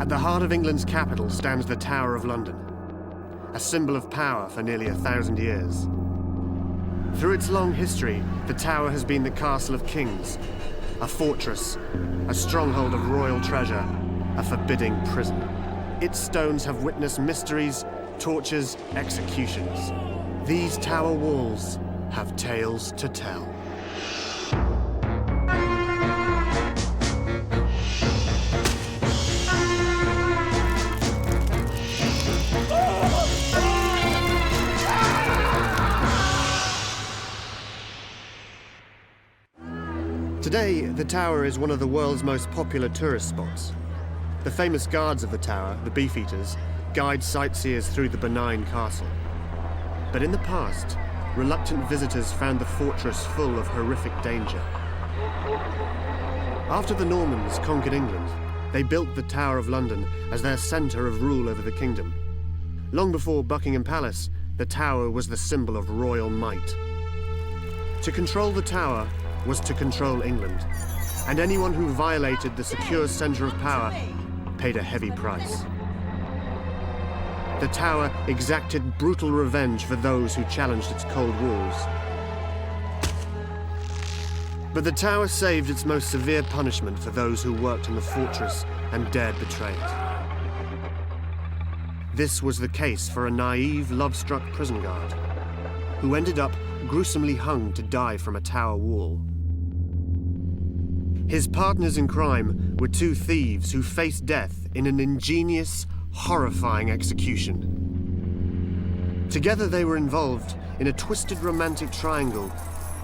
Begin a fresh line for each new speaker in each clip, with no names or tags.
At the heart of England's capital stands the Tower of London, a symbol of power for nearly 1,000 years. Through its long history, the tower has been the castle of kings, a fortress, a stronghold of royal treasure, a forbidding prison. Its stones have witnessed mysteries, tortures, executions. These tower walls have tales to tell. Today, the tower is one of the world's most popular tourist spots. The famous guards of the tower, the Beefeaters, guide sightseers through the benign castle. But in the past, reluctant visitors found the fortress full of horrific danger. After the Normans conquered England, they built the Tower of London as their centre of rule over the kingdom. Long before Buckingham Palace, the tower was the symbol of royal might. To control the tower was to control England, and anyone who violated the secure centre of power paid a heavy price. The tower exacted brutal revenge for those who challenged its cold walls. But the tower saved its most severe punishment for those who worked in the fortress and dared betray it. This was the case for a naive, love-struck prison guard, who ended up gruesomely hung to die from a tower wall. His partners in crime were two thieves who faced death in an ingenious, horrifying execution. Together they were involved in a twisted romantic triangle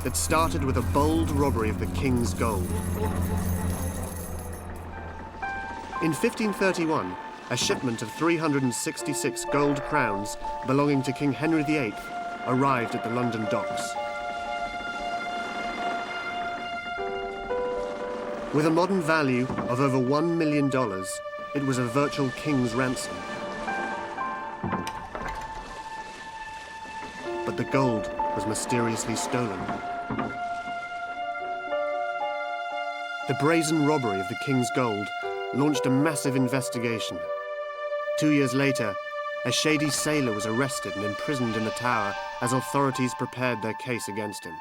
that started with a bold robbery of the king's gold. In 1531, a shipment of 366 gold crowns belonging to King Henry VIII arrived at the London docks. With a modern value of over $1 million, it was a virtual king's ransom. But the gold was mysteriously stolen. The brazen robbery of the king's gold launched a massive investigation. 2 years later, a shady sailor was arrested and imprisoned in the tower as authorities prepared their case against him.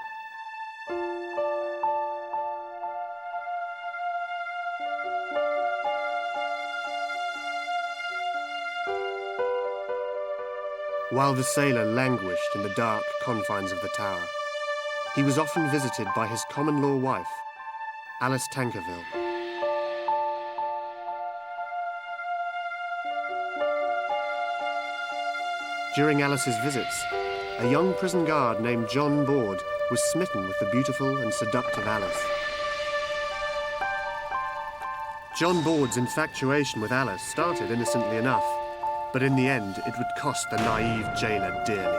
While the sailor languished in the dark confines of the tower, he was often visited by his common-law wife, Alice Tankerville. During Alice's visits, a young prison guard named John Board was smitten with the beautiful and seductive Alice. John Board's infatuation with Alice started innocently enough, but in the end, it would cost the naive jailer dearly.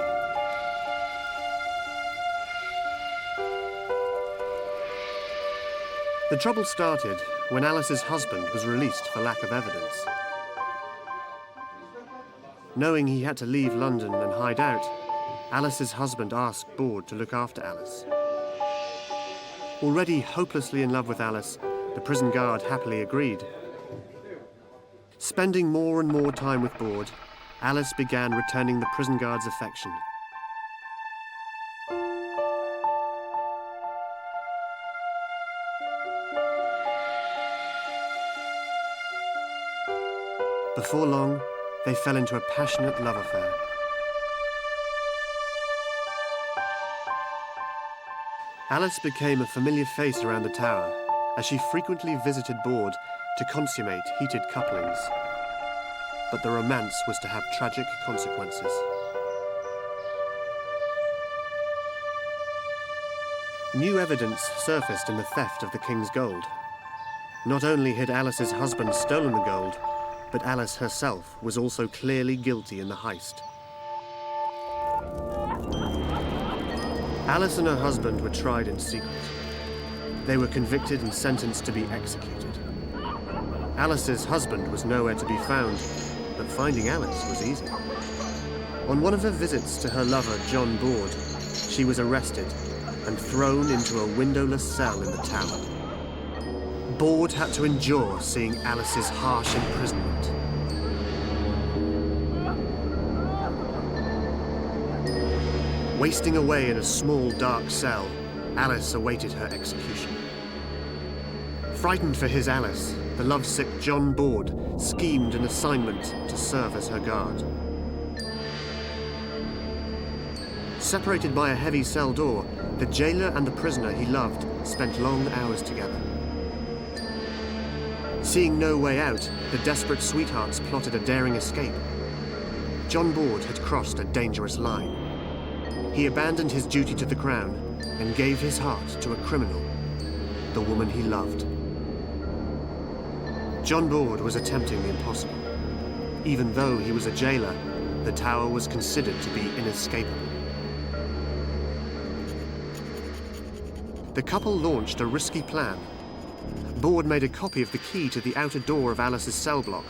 The trouble started when Alice's husband was released for lack of evidence. Knowing he had to leave London and hide out, Alice's husband asked Board to look after Alice. Already hopelessly in love with Alice, the prison guard happily agreed. Spending more and more time with Board, Alice began returning the prison guard's affection. Before long, they fell into a passionate love affair. Alice became a familiar face around the tower, as she frequently visited Board to consummate heated couplings. But the romance was to have tragic consequences. New evidence surfaced in the theft of the king's gold. Not only had Alice's husband stolen the gold, but Alice herself was also clearly guilty in the heist. Alice and her husband were tried in secret. They were convicted and sentenced to be executed. Alice's husband was nowhere to be found, but finding Alice was easy. On one of her visits to her lover, John Board, she was arrested and thrown into a windowless cell in the tower. Borde had to endure seeing Alice's harsh imprisonment. Wasting away in a small, dark cell, Alice awaited her execution. Frightened for his Alice, the lovesick John Borde schemed an assignment to serve as her guard. Separated by a heavy cell door, the jailer and the prisoner he loved spent long hours together. Seeing no way out, the desperate sweethearts plotted a daring escape. John Borde had crossed a dangerous line. He abandoned his duty to the crown and gave his heart to a criminal, the woman he loved. John Borde was attempting the impossible. Even though he was a jailer, the tower was considered to be inescapable. The couple launched a risky plan. Borde made a copy of the key to the outer door of Alice's cell block.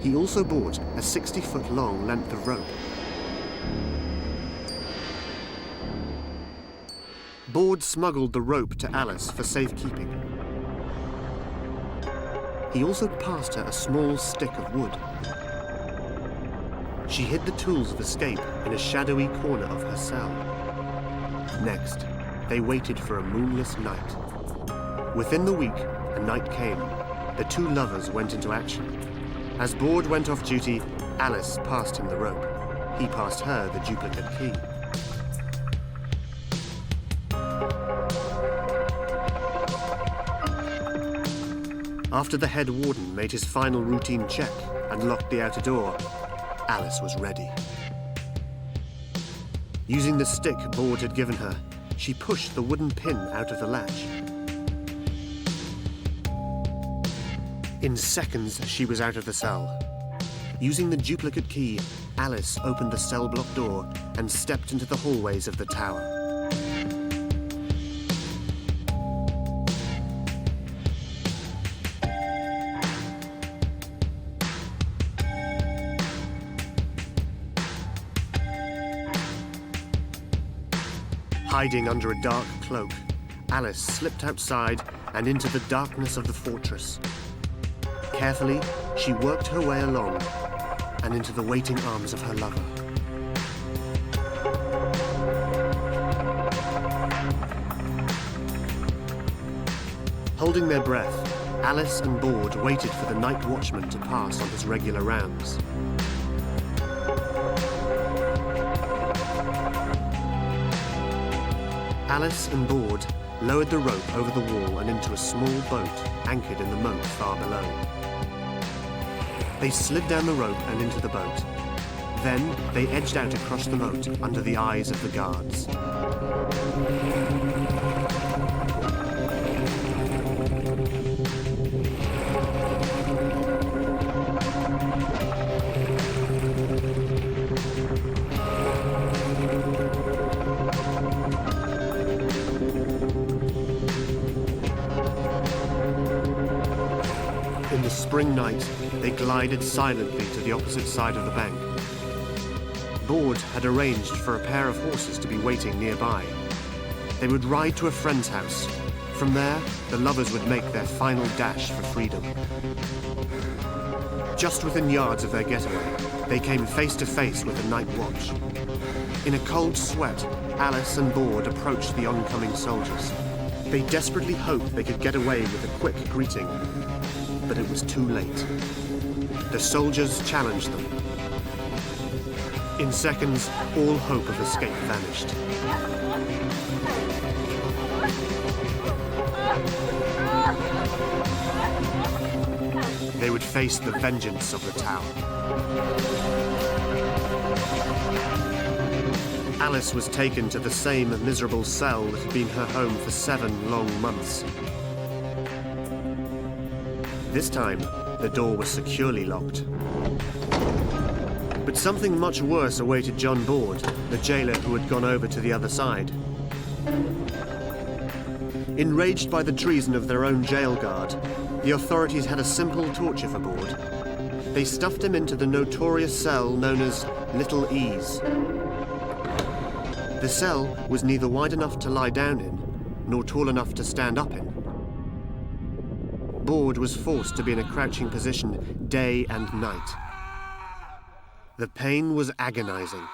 He also bought a 60-foot-long length of rope. Borde smuggled the rope to Alice for safekeeping. He also passed her a small stick of wood. She hid the tools of escape in a shadowy corner of her cell. Next, they waited for a moonless night. Within the week, a night came. The two lovers went into action. As Borde went off duty, Alice passed him the rope. He passed her the duplicate key. After the head warden made his final routine check and locked the outer door, Alice was ready. Using the stick Borde had given her, she pushed the wooden pin out of the latch. In seconds, she was out of the cell. Using the duplicate key, Alice opened the cell block door and stepped into the hallways of the tower. Hiding under a dark cloak, Alice slipped outside and into the darkness of the fortress. Carefully, she worked her way along and into the waiting arms of her lover. Holding their breath, Alice and Borde waited for the night watchman to pass on his regular rounds. Alice and Borde lowered the rope over the wall and into a small boat anchored in the moat far below. They slid down the rope and into the boat. Then they edged out across the moat under the eyes of the guards. In the spring night, they glided silently to the opposite side of the bank. Borde had arranged for a pair of horses to be waiting nearby. They would ride to a friend's house. From there, the lovers would make their final dash for freedom. Just within yards of their getaway, they came face to face with the night watch. In a cold sweat, Alice and Borde approached the oncoming soldiers. They desperately hoped they could get away with a quick greeting, but it was too late. The soldiers challenged them. In seconds, all hope of escape vanished. They would face the vengeance of the tower. Alice was taken to the same miserable cell that had been her home for 7 long months. This time, the door was securely locked. But something much worse awaited John Borde, the jailer who had gone over to the other side. Enraged by the treason of their own jail guard, the authorities had a simple torture for Borde. They stuffed him into the notorious cell known as Little Ease. The cell was neither wide enough to lie down in, nor tall enough to stand up in. Borde was forced to be in a crouching position day and night. The pain was agonizing.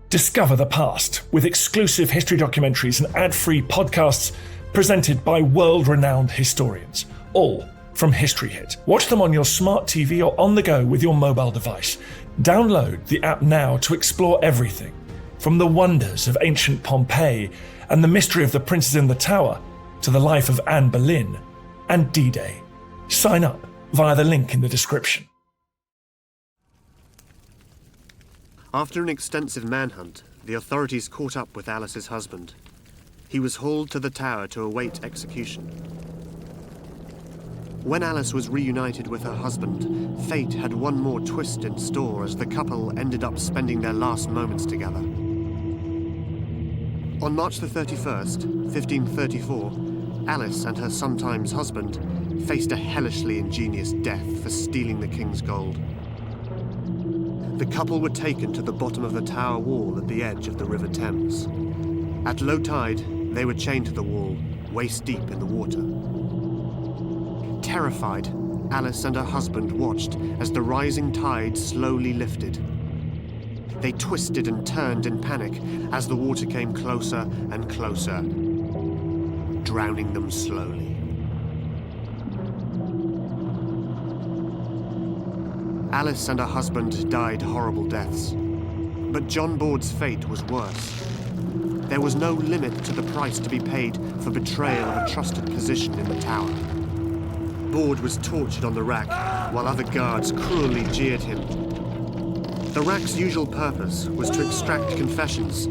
Discover the past with exclusive history documentaries and ad-free podcasts presented by world-renowned historians, all from History Hit. Watch them on your smart TV or on the go with your mobile device. Download the app now to explore everything, from the wonders of ancient Pompeii and the mystery of the princes in the tower to the life of Anne Boleyn and D-Day. Sign up via the link in the description.
After an extensive manhunt, the authorities caught up with Alice's husband. He was hauled to the tower to await execution. When Alice was reunited with her husband, fate had one more twist in store as the couple ended up spending their last moments together. On March the 31st, 1534, Alice and her sometimes husband faced a hellishly ingenious death for stealing the king's gold. The couple were taken to the bottom of the tower wall at the edge of the River Thames. At low tide, they were chained to the wall, waist deep in the water. Terrified, Alice and her husband watched as the rising tide slowly lifted. They twisted and turned in panic as the water came closer and closer, drowning them slowly. Alice and her husband died horrible deaths, but John Borde's fate was worse. There was no limit to the price to be paid for betrayal of a trusted position in the tower. Borde was tortured on the rack, while other guards cruelly jeered him. The rack's usual purpose was to extract confessions,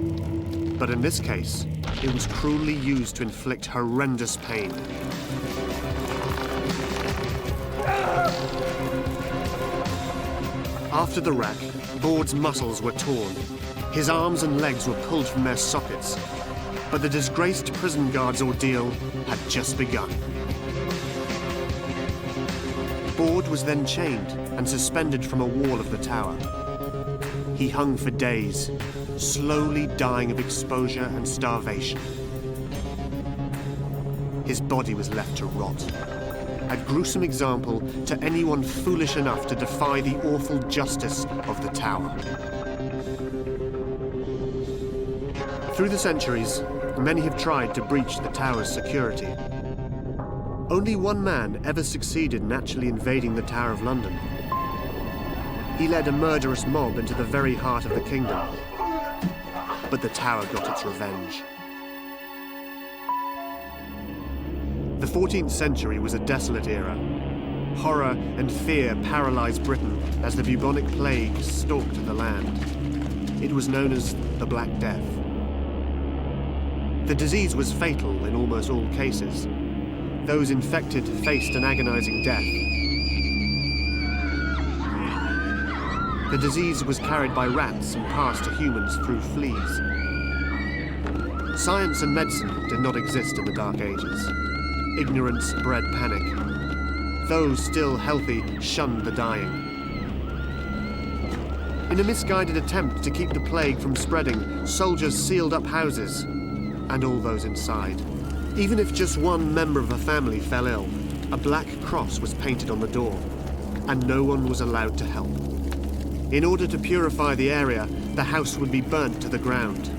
but in this case, it was cruelly used to inflict horrendous pain. After the rack, Borde's muscles were torn. His arms and legs were pulled from their sockets. But the disgraced prison guard's ordeal had just begun. Borde was then chained and suspended from a wall of the tower. He hung for days, slowly dying of exposure and starvation. His body was left to rot. A gruesome example to anyone foolish enough to defy the awful justice of the tower. Through the centuries, many have tried to breach the tower's security. Only one man ever succeeded in actually invading the Tower of London. He led a murderous mob into the very heart of the kingdom. But the tower got its revenge. The 14th century was a desolate era. Horror and fear paralyzed Britain as the bubonic plague stalked the land. It was known as the Black Death. The disease was fatal in almost all cases. Those infected faced an agonizing death. The disease was carried by rats and passed to humans through fleas. Science and medicine did not exist in the Dark Ages. Ignorance bred panic. Those still healthy shunned the dying. In a misguided attempt to keep the plague from spreading, soldiers sealed up houses and all those inside. Even if just one member of a family fell ill, a black cross was painted on the door, and no one was allowed to help. In order to purify the area, the house would be burnt to the ground.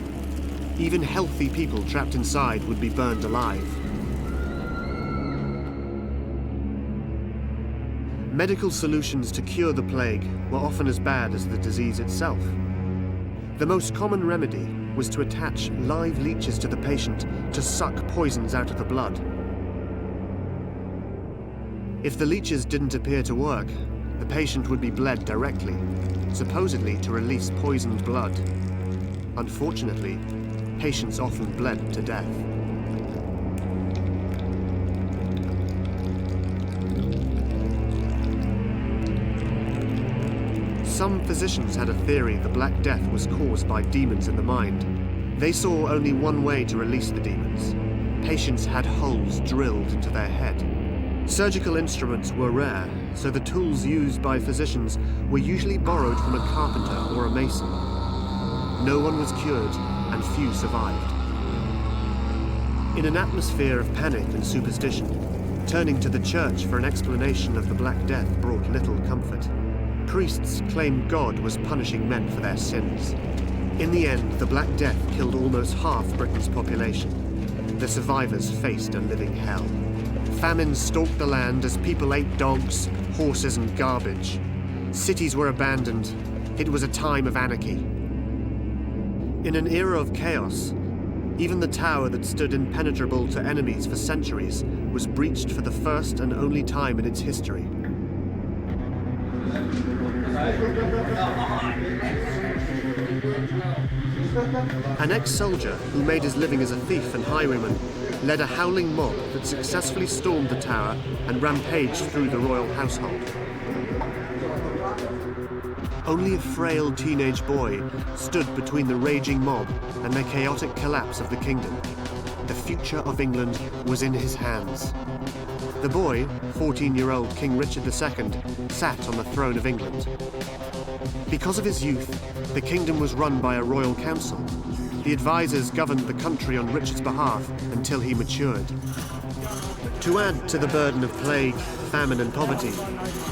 Even healthy people trapped inside would be burned alive. Medical solutions to cure the plague were often as bad as the disease itself. The most common remedy was to attach live leeches to the patient to suck poisons out of the blood. If the leeches didn't appear to work, the patient would be bled directly, supposedly to release poisoned blood. Unfortunately, patients often bled to death. Some physicians had a theory the Black Death was caused by demons in the mind. They saw only one way to release the demons. Patients had holes drilled into their head. Surgical instruments were rare, so the tools used by physicians were usually borrowed from a carpenter or a mason. No one was cured, and few survived. In an atmosphere of panic and superstition, Turning to the church for an explanation of the Black Death brought little comfort. Priests claimed God was punishing men for their sins. In the end, the Black Death killed almost half Britain's population. The survivors faced a living hell. Famine stalked the land as people ate dogs, horses, and garbage. Cities were abandoned. It was a time of anarchy. In an era of chaos, even the tower that stood impenetrable to enemies for centuries was breached for the first and only time in its history. An ex-soldier who made his living as a thief and highwayman led a howling mob that successfully stormed the tower and rampaged through the royal household. Only a frail teenage boy stood between the raging mob and the chaotic collapse of the kingdom. The future of England was in his hands. The boy, 14-year-old King Richard II, sat on the throne of England. Because of his youth, the kingdom was run by a royal council. The advisors governed the country on Richard's behalf until he matured. To add to the burden of plague, famine, and poverty,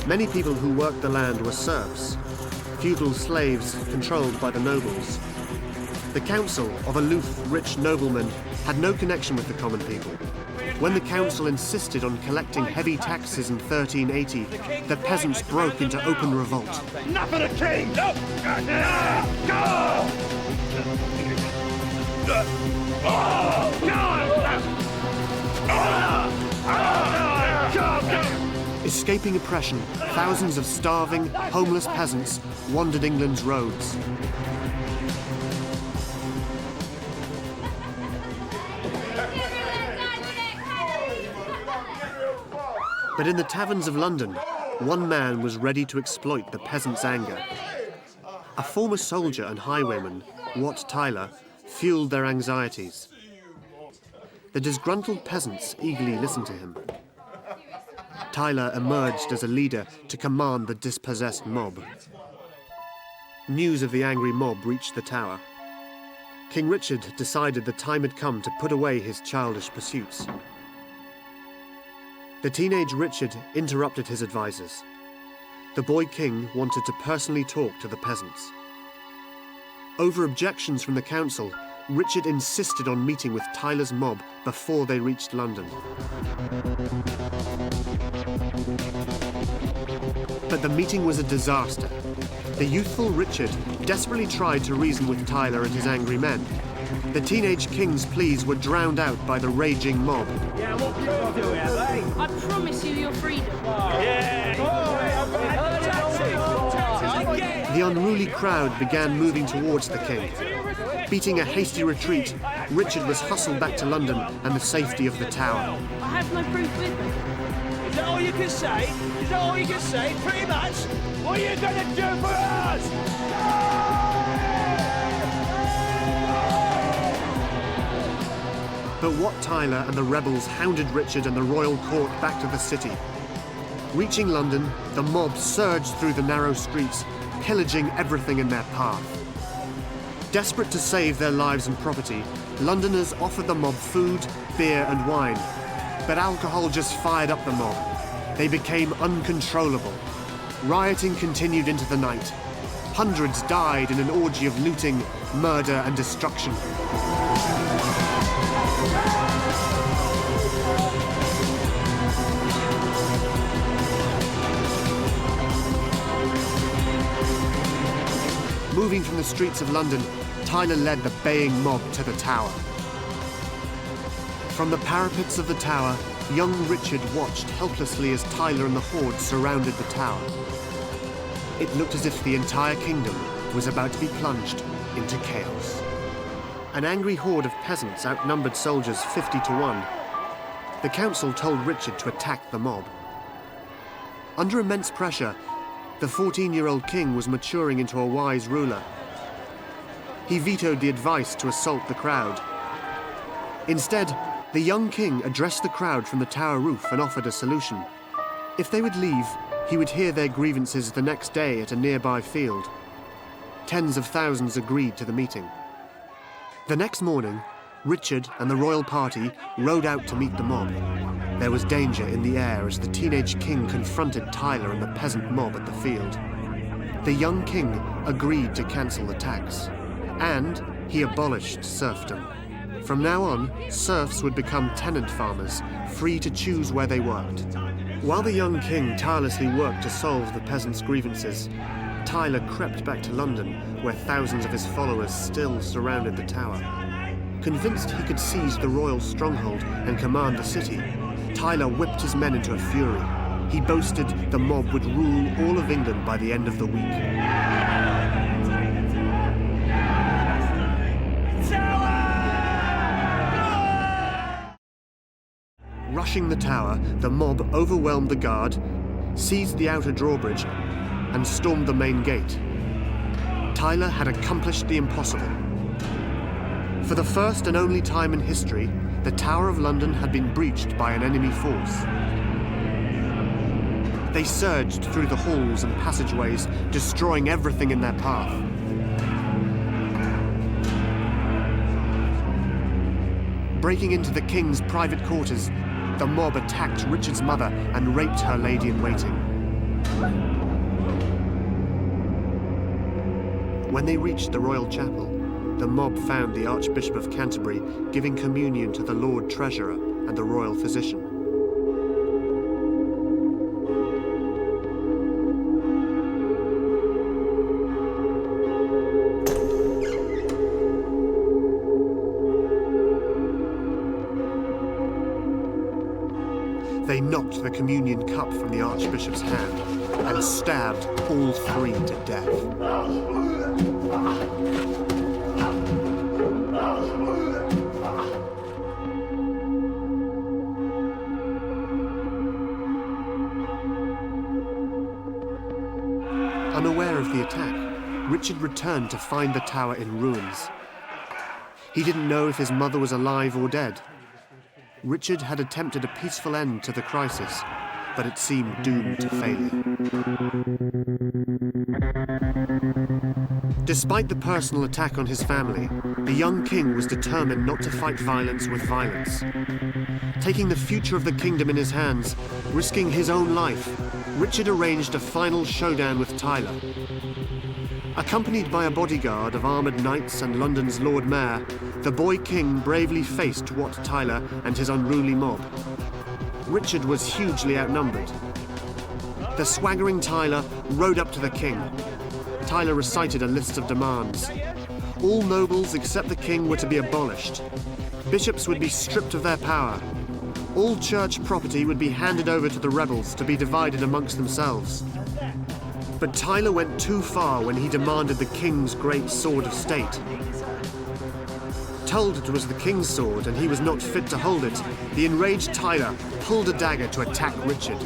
many people who worked the land were serfs, feudal slaves controlled by the nobles. The council of aloof, rich noblemen had no connection with the common people. When the council insisted on collecting heavy taxes in 1380, the peasants broke into open revolt.
Enough of the king! No! Go!
Escaping oppression, thousands of starving, homeless peasants wandered England's roads. But in the taverns of London, one man was ready to exploit the peasants' anger. A former soldier and highwayman, Wat Tyler, fueled their anxieties. The disgruntled peasants eagerly listened to him. Tyler emerged as a leader to command the dispossessed mob. News of the angry mob reached the tower. King Richard decided the time had come to put away his childish pursuits. The teenage Richard interrupted his advisors. The boy king wanted to personally talk to the peasants. Over objections from the council, Richard insisted on meeting with Tyler's mob before they reached London. But the meeting was a disaster. The youthful Richard desperately tried to reason with Tyler and his angry men. The teenage king's pleas were drowned out by the raging mob.
Yeah, what can you do here, eh?
I promise you your freedom.
The unruly crowd began moving towards the king. Beating a hasty retreat, Richard was hustled back to London and the safety of the tower.
I have no proof with me.
Is that all you can say? Is that all you can say? Pretty much. What are you going to do for us?
But Wat Tyler and the rebels hounded Richard and the royal court back to the city. Reaching London, the mob surged through the narrow streets, pillaging everything in their path. Desperate to save their lives and property, Londoners offered the mob food, beer, and wine. But alcohol just fired up the mob. They became uncontrollable. Rioting continued into the night. Hundreds died in an orgy of looting, murder, and destruction. Moving from the streets of London, Tyler led the baying mob to the tower. From the parapets of the tower, young Richard watched helplessly as Tyler and the horde surrounded the tower. It looked as if the entire kingdom was about to be plunged into chaos. An angry horde of peasants outnumbered soldiers 50 to 1. The council told Richard to attack the mob. Under immense pressure, the 14-year-old king was maturing into a wise ruler. He vetoed the advice to assault the crowd. Instead, the young king addressed the crowd from the tower roof and offered a solution. If they would leave, he would hear their grievances the next day at a nearby field. Tens of thousands agreed to the meeting. The next morning, Richard and the royal party rode out to meet the mob. There was danger in the air as the teenage king confronted Tyler and the peasant mob at the field. The young king agreed to cancel the tax, and he abolished serfdom. From now on, serfs would become tenant farmers, free to choose where they worked. While the young king tirelessly worked to solve the peasants' grievances, Tyler crept back to London, where thousands of his followers still surrounded the tower. Convinced he could seize the royal stronghold and command the city, Tyler whipped his men into a fury. He boasted the mob would rule all of England by the end of the week. Rushing the tower, the mob overwhelmed the guard, seized the outer drawbridge, and stormed the main gate. Tyler had accomplished the impossible. For the first and only time in history, the Tower of London had been breached by an enemy force. They surged through the halls and passageways, destroying everything in their path. Breaking into the king's private quarters, the mob attacked Richard's mother and raped her lady-in-waiting. When they reached the royal chapel, the mob found the Archbishop of Canterbury giving communion to the Lord Treasurer and the royal physician. They knocked the communion cup from the Archbishop's hand and stabbed all three to death. Unaware of the attack, Richard returned to find the tower in ruins. He didn't know if his mother was alive or dead. Richard had attempted a peaceful end to the crisis, but it seemed doomed to failure. Despite the personal attack on his family, the young king was determined not to fight violence with violence. Taking the future of the kingdom in his hands, risking his own life, Richard arranged a final showdown with Tyler. Accompanied by a bodyguard of armoured knights and London's Lord Mayor, the boy king bravely faced Wat Tyler and his unruly mob. Richard was hugely outnumbered. The swaggering Tyler rode up to the king. Tyler recited a list of demands. All nobles except the king were to be abolished. Bishops would be stripped of their power. All church property would be handed over to the rebels to be divided amongst themselves. But Tyler went too far when he demanded the king's great sword of state. Told it was the king's sword and he was not fit to hold it, the enraged Tyler pulled a dagger to attack Richard.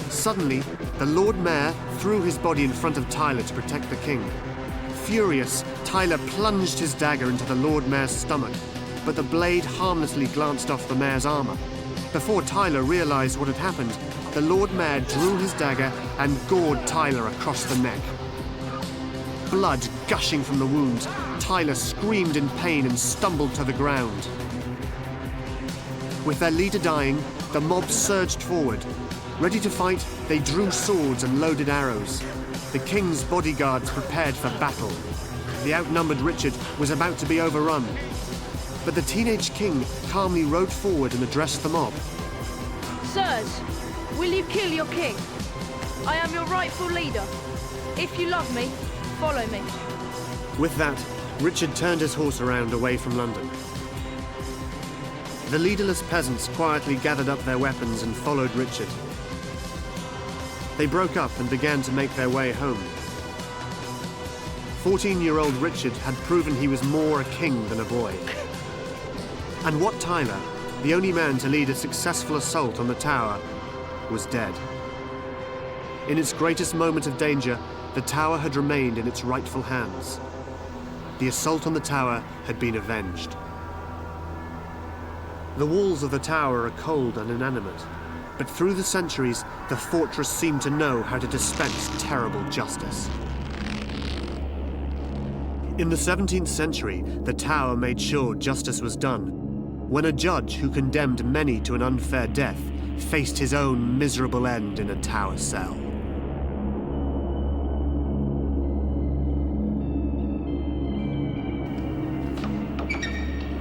Suddenly, the Lord Mayor threw his body in front of Tyler to protect the king. Furious, Tyler plunged his dagger into the Lord Mayor's stomach, but the blade harmlessly glanced off the mayor's armor. Before Tyler realized what had happened, the Lord Mayor drew his dagger and gored Tyler across the neck. Blood gushing from the wound, Tyler screamed in pain and stumbled to the ground. With their leader dying, the mob surged forward. Ready to fight, they drew swords and loaded arrows. The king's bodyguards prepared for battle. The outnumbered Richard was about to be overrun. But the teenage king calmly rode forward and addressed the mob.
Sirs, will you kill your king? I am your rightful leader. If you love me, follow me.
With that, Richard turned his horse around away from London. The leaderless peasants quietly gathered up their weapons and followed Richard. They broke up and began to make their way home. 14-year-old Richard had proven he was more a king than a boy. And Wat Tyler, the only man to lead a successful assault on the tower, was dead. In its greatest moment of danger, the tower had remained in its rightful hands. The assault on the tower had been avenged. The walls of the tower are cold and inanimate, but through the centuries, the fortress seemed to know how to dispense terrible justice. In the 17th century, the tower made sure justice was done. when a judge who condemned many to an unfair death faced his own miserable end in a tower cell.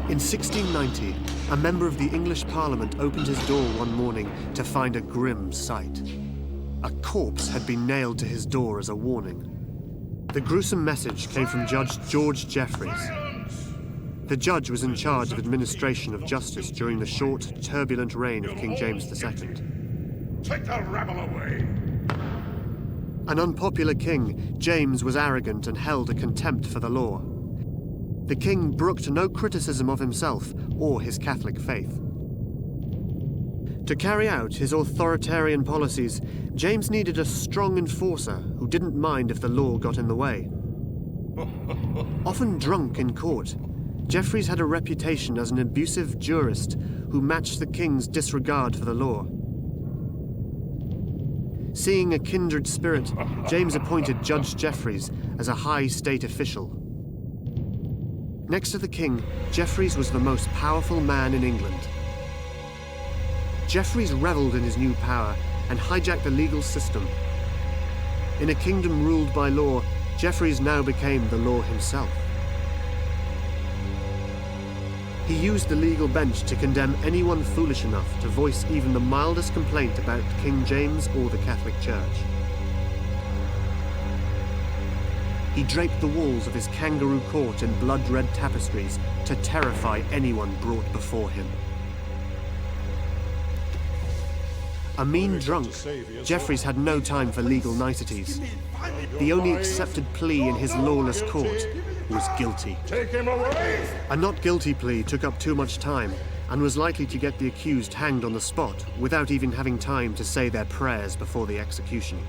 In 1690, a member of the English Parliament opened his door one morning to find a grim sight. A corpse had been nailed to his door as a warning. The gruesome message came from Judge George Jeffreys. The judge was in charge of administration of justice during the short, turbulent reign of King James II.
Take the rabble away!
An unpopular king, James was arrogant and held a contempt for the law. The king brooked no criticism of himself or his Catholic faith. To carry out his authoritarian policies, James needed a strong enforcer who didn't mind if the law got in the way. Often drunk in court, Jeffreys had a reputation as an abusive jurist who matched the king's disregard for the law. Seeing a kindred spirit, James appointed Judge Jeffreys as a high state official. Next to the king, Jeffreys was the most powerful man in England. Jeffreys revelled in his new power and hijacked the legal system. In a kingdom ruled by law, Jeffreys now became the law himself. He used the legal bench to condemn anyone foolish enough to voice even the mildest complaint about King James or the Catholic Church. He draped the walls of his kangaroo court in blood-red tapestries to terrify anyone brought before him. A mean drunk, Jeffreys had no time for legal niceties. The only accepted plea in his lawless court was guilty.
Take him away!
A not guilty plea took up too much time and was likely to get the accused hanged on the spot without even having time to say their prayers before the execution.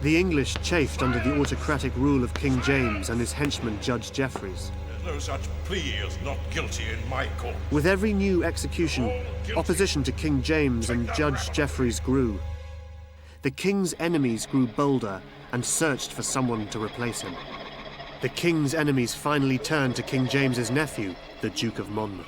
The English chafed under the autocratic rule of King James and his henchman Judge Jeffreys.
There's no such plea as not guilty in my court.
With every new execution, opposition to King James and Judge Jeffreys grew. The king's enemies grew bolder and searched for someone to replace him. The king's enemies finally turned to King James's nephew, the Duke of Monmouth.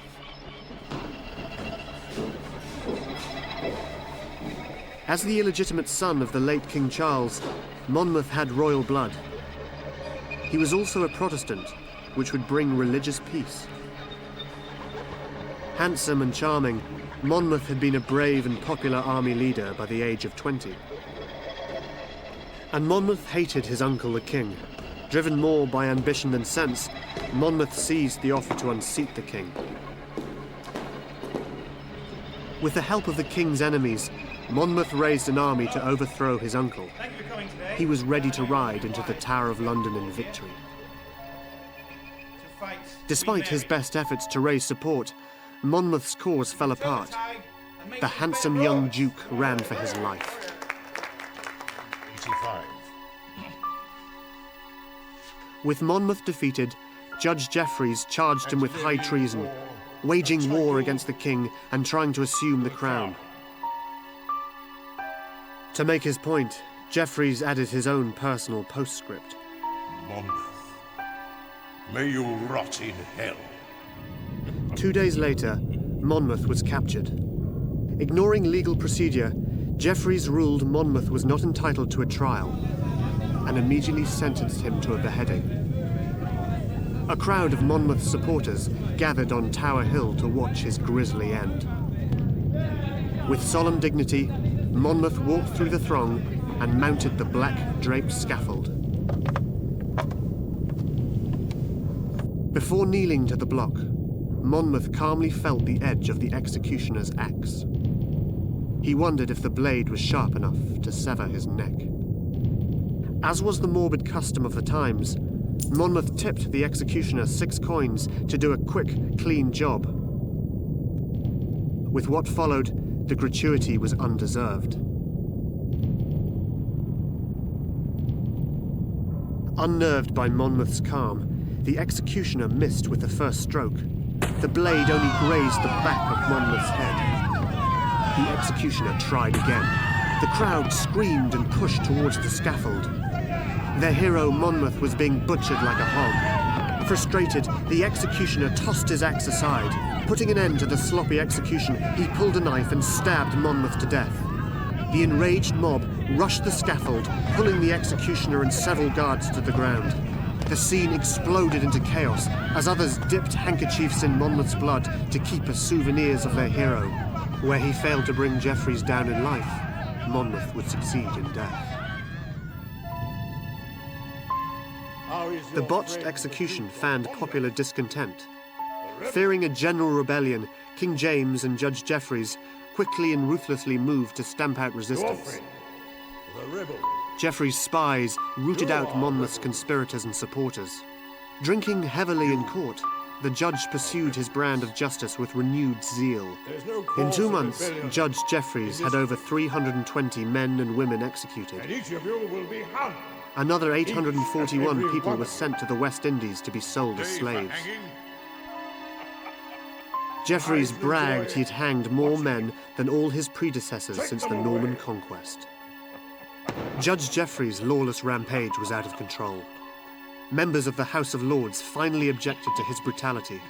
As the illegitimate son of the late King Charles, Monmouth had royal blood. He was also a Protestant, which would bring religious peace. Handsome and charming, Monmouth had been a brave and popular army leader by the age of 20. And Monmouth hated his uncle the king. Driven more by ambition than sense, Monmouth seized the offer to unseat the king. With the help of the king's enemies, Monmouth raised an army to overthrow his uncle. He was ready to ride into the Tower of London in victory. Despite his best efforts to raise support, Monmouth's cause fell apart. The handsome young duke ran for his life.
85.
With Monmouth defeated, Judge Jeffreys charged him with high treason, waging war against the king and trying to assume the crown. To make his point, Jeffreys added his own personal postscript.
Monmouth, may you rot in hell.
2 days later, Monmouth was captured. Ignoring legal procedure, Jeffreys ruled Monmouth was not entitled to a trial and immediately sentenced him to a beheading. A crowd of Monmouth's supporters gathered on Tower Hill to watch his grisly end. With solemn dignity, Monmouth walked through the throng and mounted the black draped scaffold. Before kneeling to the block, Monmouth calmly felt the edge of the executioner's axe. He wondered if the blade was sharp enough to sever his neck. As was the morbid custom of the times, Monmouth tipped the executioner 6 coins to do a quick, clean job. With what followed, the gratuity was undeserved. Unnerved by Monmouth's calm, the executioner missed with the first stroke. The blade only grazed the back of Monmouth's head. The executioner tried again. The crowd screamed and pushed towards the scaffold. Their hero Monmouth was being butchered like a hog. Frustrated, the executioner tossed his axe aside. Putting an end to the sloppy execution, he pulled a knife and stabbed Monmouth to death. The enraged mob rushed the scaffold, pulling the executioner and several guards to the ground. The scene exploded into chaos as others dipped handkerchiefs in Monmouth's blood to keep as souvenirs of their hero. Where he failed to bring Jeffreys down in life, Monmouth would succeed in death. The botched execution fanned popular discontent. Fearing a general rebellion, King James and Judge Jeffreys quickly and ruthlessly moved to stamp out resistance. Jeffreys' spies rooted out Monmouth's conspirators and supporters. Drinking heavily in court, the judge pursued his brand of justice with renewed zeal. In 2 months, Judge Jeffreys had over 320 men and women executed.
And each of you will be hung.
Another 841 people were sent to the West Indies to be sold as slaves. Jeffreys bragged he'd hanged more men than all his predecessors since the Norman conquest. Judge Jeffreys' lawless rampage was out of control. Members of the House of Lords finally objected to his brutality.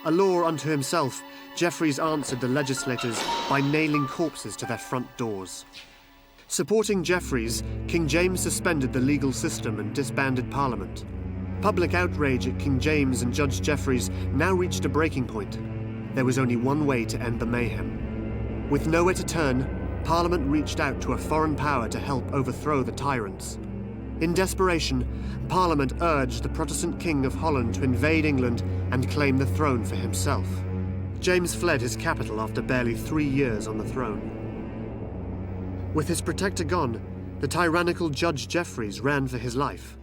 A law unto himself, Jeffreys answered the legislators by nailing corpses to their front doors. Supporting Jeffreys, King James suspended the legal system and disbanded Parliament. Public outrage at King James and Judge Jeffreys now reached a breaking point. There was only one way to end the mayhem. With nowhere to turn, Parliament reached out to a foreign power to help overthrow the tyrants. In desperation, Parliament urged the Protestant King of Holland to invade England and claim the throne for himself. James fled his capital after barely 3 years on the throne. With his protector gone, the tyrannical Judge Jeffreys ran for his life.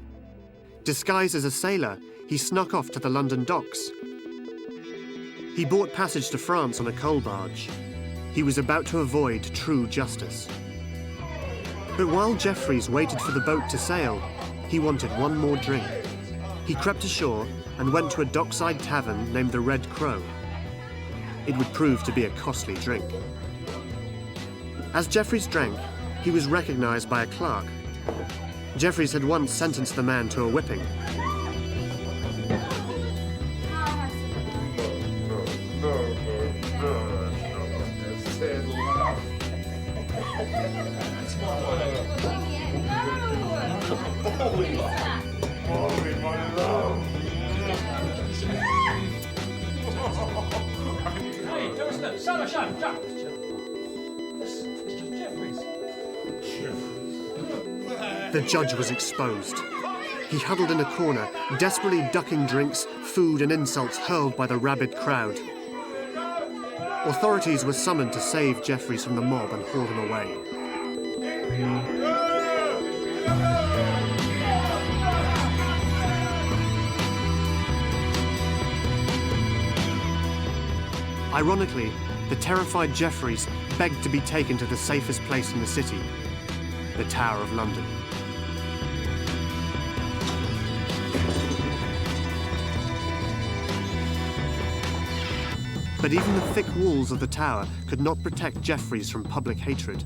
Disguised as a sailor, he snuck off to the London docks. He bought passage to France on a coal barge. He was about to avoid true justice. But while Jeffreys waited for the boat to sail, he wanted one more drink. He crept ashore and went to a dockside tavern named the Red Crow. It would prove to be a costly drink. As Jeffreys drank, he was recognized by a clerk. Jeffreys had once sentenced the man to a whipping.
Hey, don't look. Son of Sham, Jack. This is just Jeffreys.
The judge was exposed. He huddled in a corner, desperately ducking drinks, food, and insults hurled by the rabid crowd. Authorities were summoned to save Jeffreys from the mob and haul him away. Ironically, the terrified Jeffreys begged to be taken to the safest place in the city, the Tower of London. But even the thick walls of the tower could not protect Jeffreys from public hatred.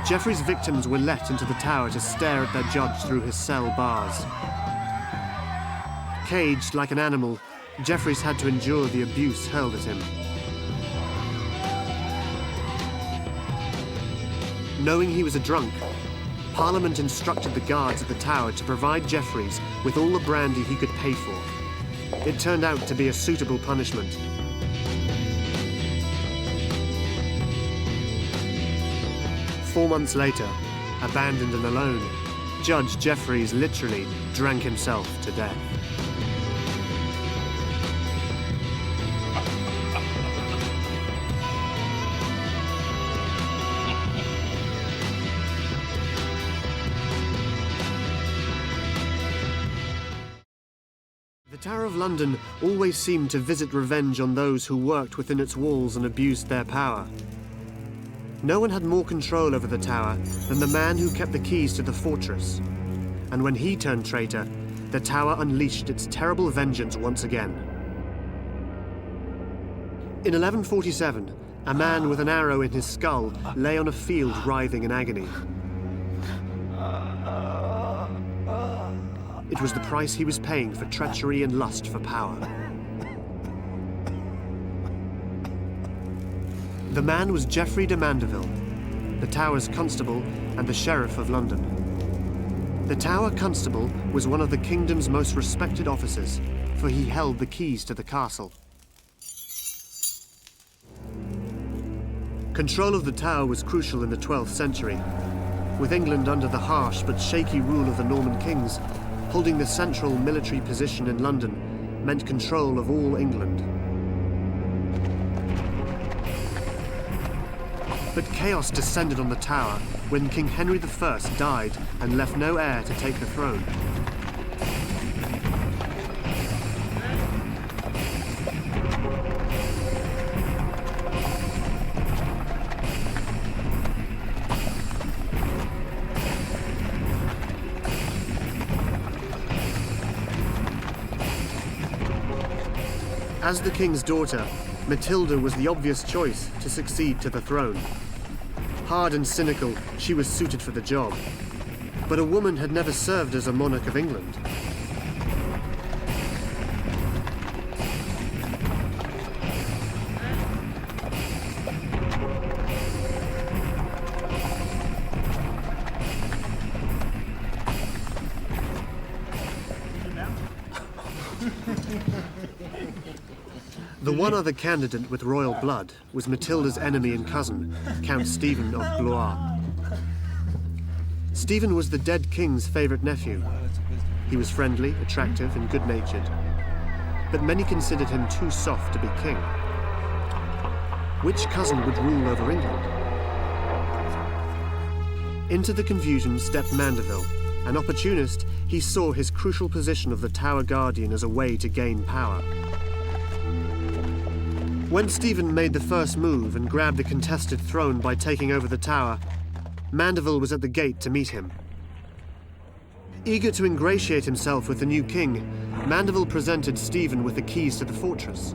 Jeffreys' victims were let into the tower to stare at their judge through his cell bars. Caged like an animal, Jeffreys had to endure the abuse hurled at him. Knowing he was a drunk, Parliament instructed the guards at the tower to provide Jeffreys with all the brandy he could pay for. It turned out to be a suitable punishment. Four months later, abandoned and alone, Judge Jeffreys literally drank himself to death. The Tower of London always seemed to visit revenge on those who worked within its walls and abused their power. No one had more control over the tower than the man who kept the keys to the fortress. And when he turned traitor, the tower unleashed its terrible vengeance once again. In 1147, a man with an arrow in his skull lay on a field writhing in agony. It was the price he was paying for treachery and lust for power. The man was Geoffrey de Manderville, the Tower's constable and the Sheriff of London. The Tower Constable was one of the kingdom's most respected officers, for he held the keys to the castle. Control of the Tower was crucial in the 12th century. With England under the harsh but shaky rule of the Norman kings, holding the central military position in London meant control of all England. But chaos descended on the Tower when King Henry I died and left no heir to take the throne. As the king's daughter, Matilda was the obvious choice to succeed to the throne. Hard and cynical, she was suited for the job. But a woman had never served as a monarch of England. The one other candidate with royal blood was Matilda's enemy and cousin, Count Stephen of Blois. Stephen was the dead king's favourite nephew. He was friendly, attractive, and good-natured, but many considered him too soft to be king. Which cousin would rule over England? Into the confusion stepped Manderville. An opportunist, he saw his crucial position of the Tower Guardian as a way to gain power. When Stephen made the first move and grabbed the contested throne by taking over the tower, Manderville was at the gate to meet him. Eager to ingratiate himself with the new king, Manderville presented Stephen with the keys to the fortress.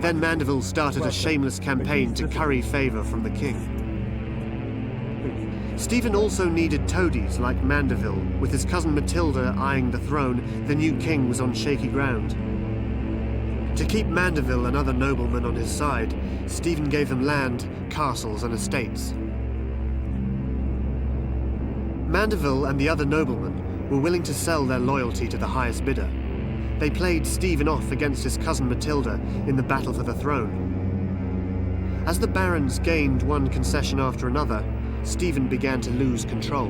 Then Manderville started a shameless campaign to curry favour from the king. Stephen also needed toadies like Manderville. With his cousin Matilda eyeing the throne, the new king was on shaky ground. To keep Manderville and other noblemen on his side, Stephen gave them land, castles, and estates. Manderville and the other noblemen were willing to sell their loyalty to the highest bidder. They played Stephen off against his cousin Matilda in the battle for the throne. As the barons gained one concession after another, Stephen began to lose control.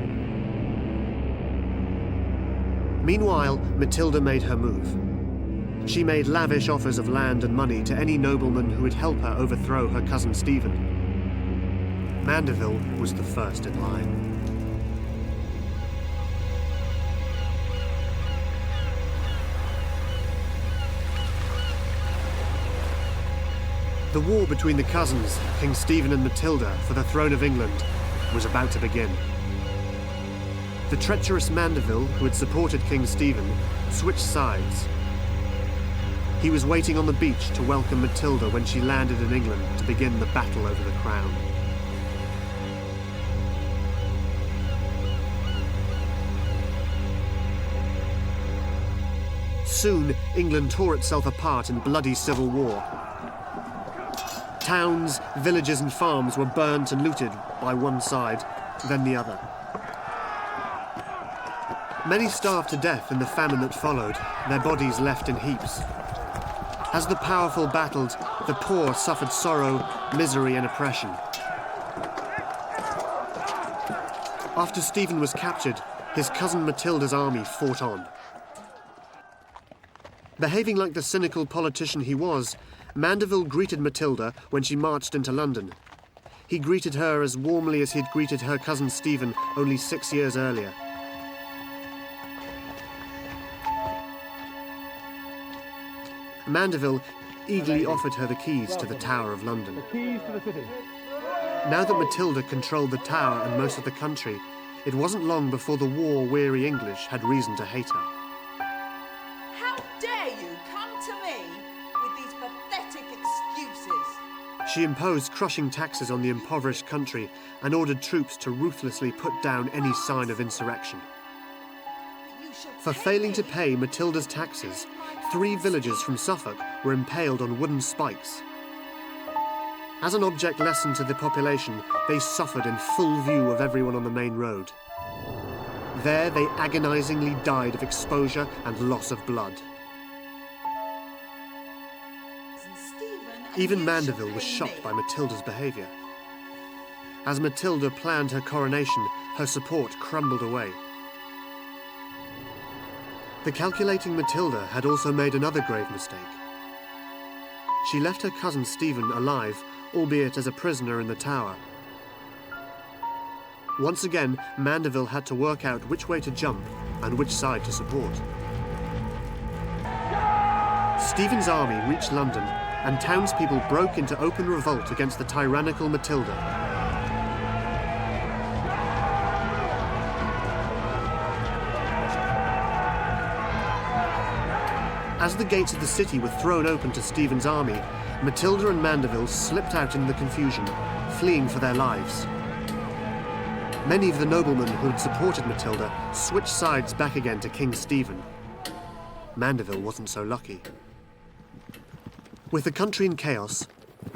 Meanwhile, Matilda made her move. She made lavish offers of land and money to any nobleman who would help her overthrow her cousin Stephen. Manderville was the first in line. The war between the cousins, King Stephen and Matilda, for the throne of England was about to begin. The treacherous Manderville, who had supported King Stephen, switched sides. He was waiting on the beach to welcome Matilda when she landed in England to begin the battle over the crown. Soon, England tore itself apart in bloody civil war. Towns, villages and farms were burnt and looted by one side, then the other. Many starved to death in the famine that followed, their bodies left in heaps. As the powerful battled, the poor suffered sorrow, misery and oppression. After Stephen was captured, his cousin Matilda's army fought on. Behaving like the cynical politician he was, Manderville greeted Matilda when she marched into London. He greeted her as warmly as he'd greeted her cousin Stephen only 6 years earlier. Manderville eagerly offered her the keys to the Tower of London.
The keys to the city.
Now that Matilda controlled the Tower and most of the country, it wasn't long before the war-weary English had reason to hate her.
How dare you come to me with these pathetic excuses?
She imposed crushing taxes on the impoverished country and ordered troops to ruthlessly put down any sign of insurrection.
You
For failing to pay Matilda's taxes, 3 villagers from Suffolk were impaled on wooden spikes. As an object lesson to the population, they suffered in full view of everyone on the main road. There they agonizingly died of exposure and loss of blood. Even Manderville was shocked by Matilda's behaviour. As Matilda planned her coronation, her support crumbled away. The calculating Matilda had also made another grave mistake. She left her cousin Stephen alive, albeit as a prisoner in the tower. Once again, Manderville had to work out which way to jump and which side to support. Stephen's army reached London, and townspeople broke into open revolt against the tyrannical Matilda. As the gates of the city were thrown open to Stephen's army, Matilda and Manderville slipped out in the confusion, fleeing for their lives. Many of the noblemen who had supported Matilda switched sides back again to King Stephen. Manderville wasn't so lucky. With the country in chaos,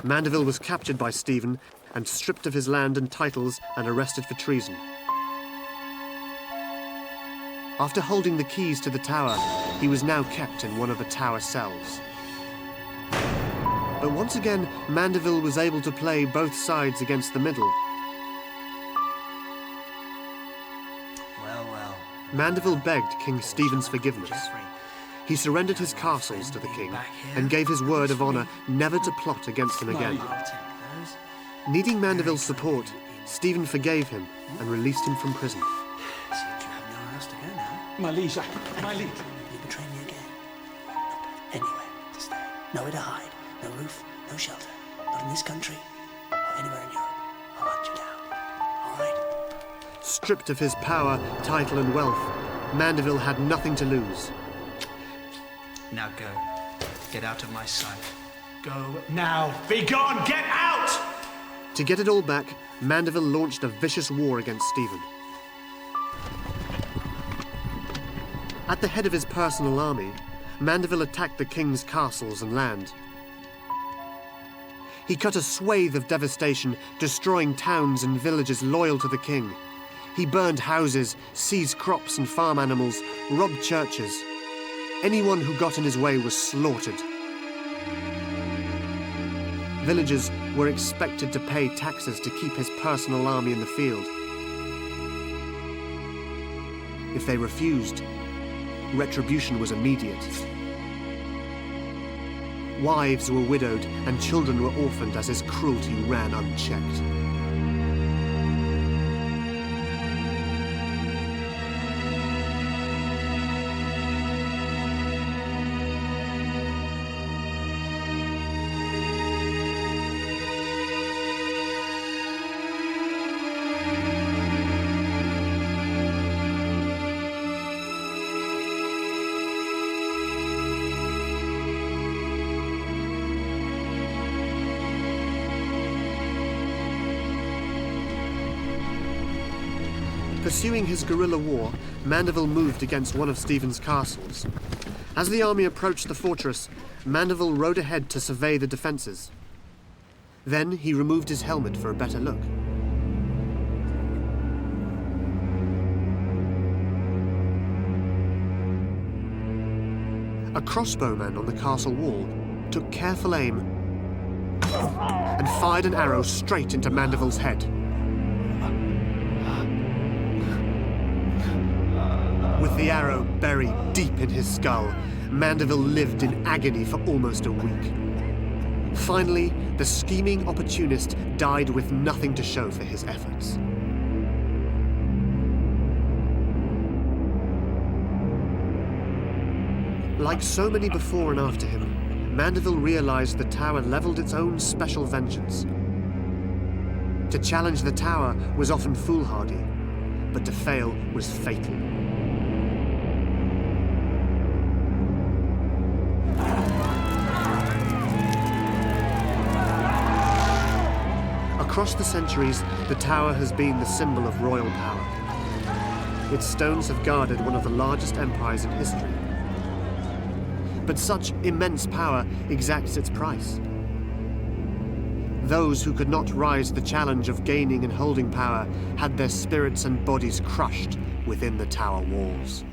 Manderville was captured by Stephen and stripped of his land and titles and arrested for treason. After holding the keys to the tower, he was now kept in one of the tower cells. But once again, Manderville was able to play both sides against the middle.
Well.
Mandeville begged King Stephen's forgiveness. He surrendered his castles to the king and gave his word of honour never to plot against him again. Needing Mandeville's support, Stephen forgave him and released him from prison.
My liege. You betrayed me again. Not anywhere to stay. Nowhere to hide. No roof, no shelter. Not in this country or anywhere in Europe. I'll hunt you down. All right?
Stripped of his power, title and wealth, Mandeville had nothing to lose.
Now go. Get out of my sight. Go now. Be gone. Get out!
To get it all back, Mandeville launched a vicious war against Stephen. At the head of his personal army, Mandeville attacked the king's castles and land. He cut a swathe of devastation, destroying towns and villages loyal to the king. He burned houses, seized crops and farm animals, robbed churches. Anyone who got in his way was slaughtered. Villagers were expected to pay taxes to keep his personal army in the field. If they refused, retribution was immediate. Wives were widowed and children were orphaned as his cruelty ran unchecked. Pursuing his guerrilla war, Mandeville moved against one of Stephen's castles. As the army approached the fortress, Mandeville rode ahead to survey the defences. Then he removed his helmet for a better look. A crossbowman on the castle wall took careful aim and fired an arrow straight into Mandeville's head. With the arrow buried deep in his skull, Mandeville lived in agony for almost a week. Finally, the scheming opportunist died with nothing to show for his efforts. Like so many before and after him, Mandeville realized the tower leveled its own special vengeance. To challenge the tower was often foolhardy, but to fail was fatal. Across the centuries, the tower has been the symbol of royal power. its stones have guarded one of the largest empires in history. But such immense power exacts its price. Those who could not rise the challenge of gaining and holding power had their spirits and bodies crushed within the tower walls.